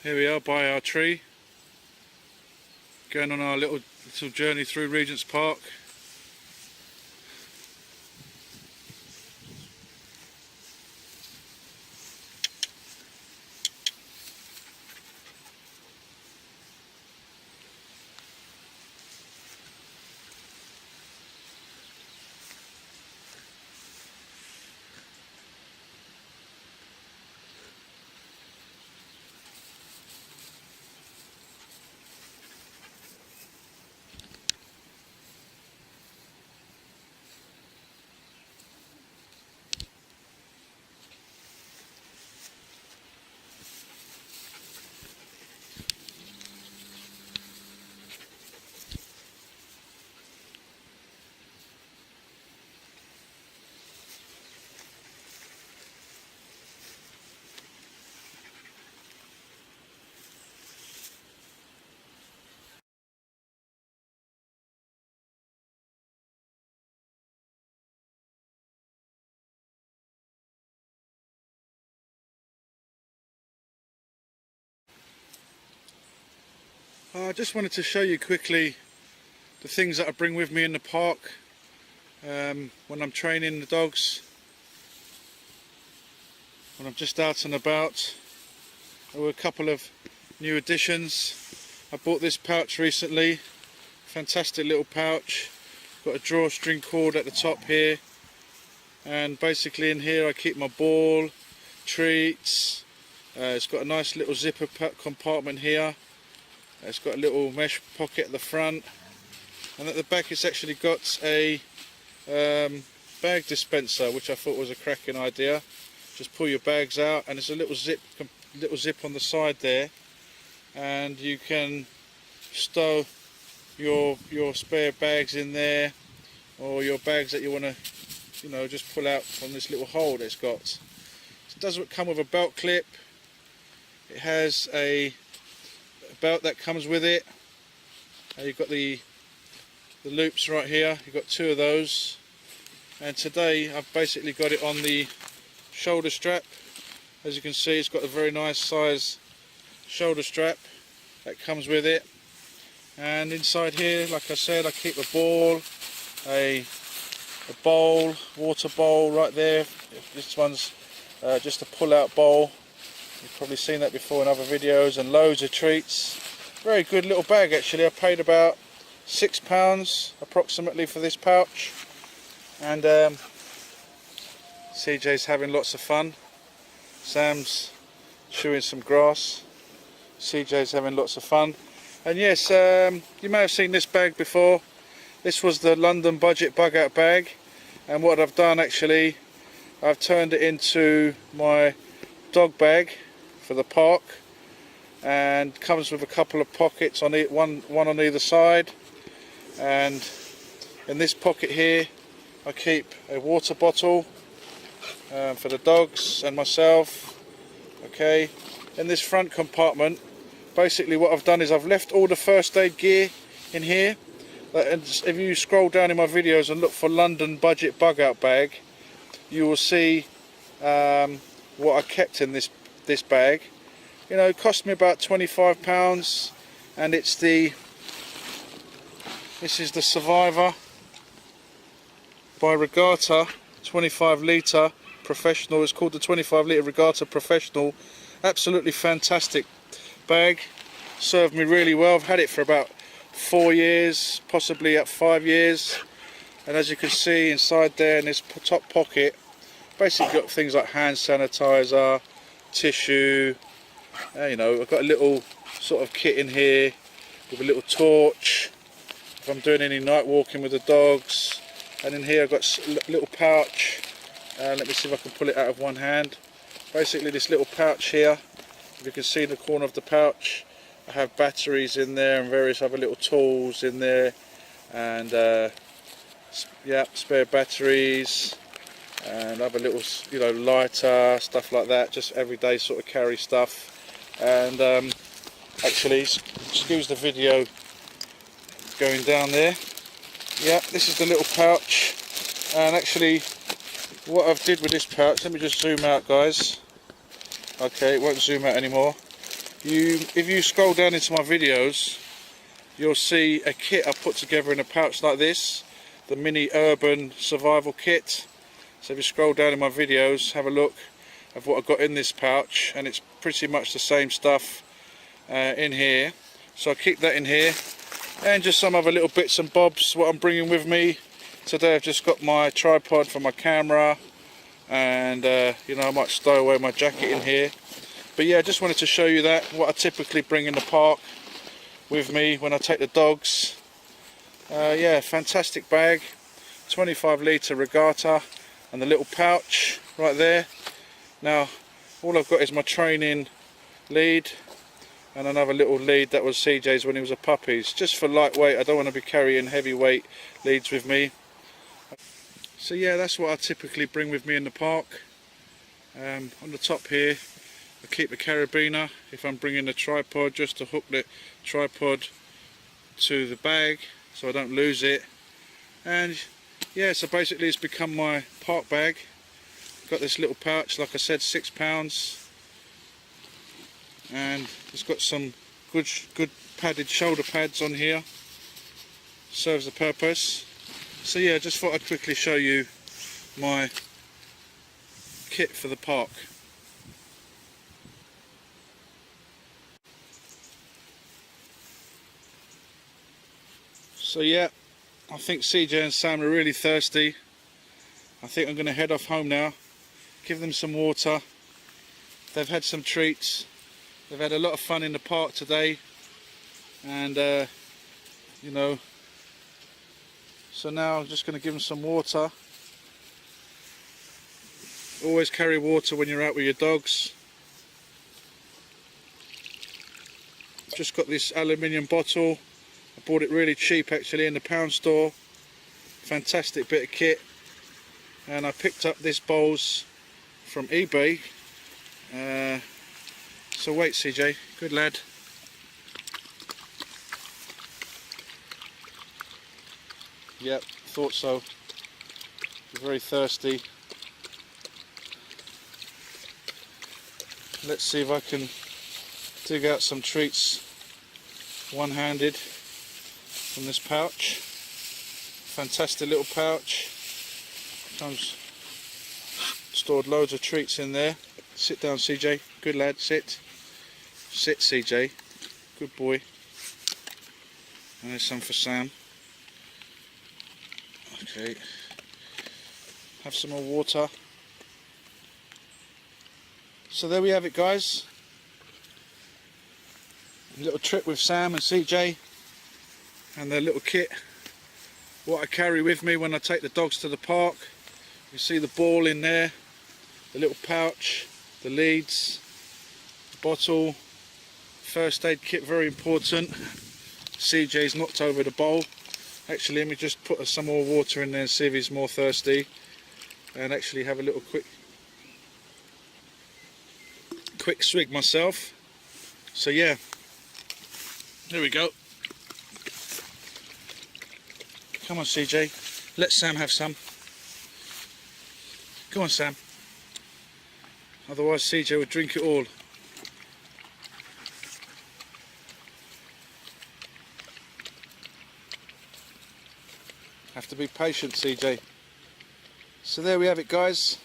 Here we are by our tree, going on our little journey through Regent's Park. I just wanted to show you quickly the things that I bring with me in the park when I'm training the dogs, when I'm just out and about. There were a couple of new additions. I bought this pouch recently, fantastic little pouch, got a drawstring cord at the top here, and basically in here I keep my ball, treats. It's got a nice little zipper compartment here. It's got a little mesh pocket at the front, and at the back it's actually got a bag dispenser, which I thought was a cracking idea. Just pull your bags out, and there's a little zip on the side there, and you can stow your spare bags in there, or your bags that you want to, just pull out from this little hole that it's got. It doesn't come with a belt clip. It has a belt that comes with it. You've got the loops right here. You've got two of those, and today I've basically got it on the shoulder strap. As you can see, it's got a very nice size shoulder strap that comes with it, and inside here, like I said, I keep a ball, a bowl, water bowl right there. This one's just a pull out bowl. You've probably seen that before in other videos, and loads of treats. Very good little bag actually. I paid about £6 approximately for this pouch, and CJ's having lots of fun. Sam's chewing some grass. CJ's having lots of fun. And yes, you may have seen this bag before. This was the London budget bug out bag, and what I've done actually, I've turned it into my dog bag for the park, and comes with a couple of pockets on it, one on either side. And in this pocket here I keep a water bottle for the dogs and myself. Okay, in this front compartment, basically what I've done is I've left all the first aid gear in here. And if you scroll down in my videos and look for London budget bug out bag, you will see what I kept in this bag. It cost me about £25, and this is the Survivor by Regatta 25 litre professional. It's called the 25 litre Regatta Professional. Absolutely fantastic bag, served me really well. I've had it for about 4 years, possibly at 5 years, and as you can see inside there in this top pocket, basically got things like hand sanitizer, tissue. I've got a little sort of kit in here with a little torch if I'm doing any night walking with the dogs. And in here I've got a little pouch. Let me see if I can pull it out of one hand. Basically this little pouch here, if you can see in the corner of the pouch, I have batteries in there and various other little tools in there, and spare batteries and other little lighter, stuff like that, just everyday sort of carry stuff. And actually, excuse the video going down there. Yeah, this is the little pouch, and actually what I've did with this pouch, let me just zoom out guys. Okay, it won't zoom out anymore. If you scroll down into my videos, you'll see a kit I put together in a pouch like this, the mini urban survival kit. So if you scroll down in my videos, have a look of what I've got in this pouch, and it's pretty much the same stuff in here. So I keep that in here, and just some other little bits and bobs what I'm bringing with me. Today I've just got my tripod for my camera, and you know, I might stow away my jacket in here. But yeah, I just wanted to show you that, what I typically bring in the park with me when I take the dogs. Yeah, fantastic bag, 25 litre regatta, and the little pouch right there. Now all I've got is my training lead and another little lead that was CJ's when he was a puppy. It's just for lightweight. I don't want to be carrying heavyweight leads with me. So yeah, that's what I typically bring with me in the park. On the top here I keep a carabiner if I'm bringing a tripod, just to hook the tripod to the bag so I don't lose it. And yeah, so basically it's become my park bag. Got this little pouch, like I said, £6, and it's got some good padded shoulder pads on here. Serves the purpose. So yeah, just thought I'd quickly show you my kit for the park. So yeah, I think CJ and Sam are really thirsty. I think I'm going to head off home now, give them some water. They've had some treats. They've had a lot of fun in the park today, and you know, so now I'm just going to give them some water. Always carry water when you're out with your dogs. Just got this aluminium bottle. I bought it really cheap actually in the pound store. Fantastic bit of kit. And I picked up this bowls from eBay. So wait, CJ, good lad. Yep, thought so. You're very thirsty. Let's see if I can dig out some treats one-handed from this pouch. Fantastic little pouch. Comes stored loads of treats in there. Sit down, CJ. Good lad. Sit. Sit, CJ. Good boy. And there's some for Sam. Okay. Have some more water. So there we have it, guys. A little trip with Sam and CJ and their little kit. What I carry with me when I take the dogs to the park. You see the ball in there, the little pouch, the leads, the bottle, first aid kit, very important. CJ's knocked over the bowl. Actually, let me just put some more water in there and see if he's more thirsty, and actually have a little quick swig myself. So yeah, there we go. Come on, CJ, let Sam have some. Come on, Sam. Otherwise CJ would drink it all. Have to be patient, CJ. So there we have it, guys.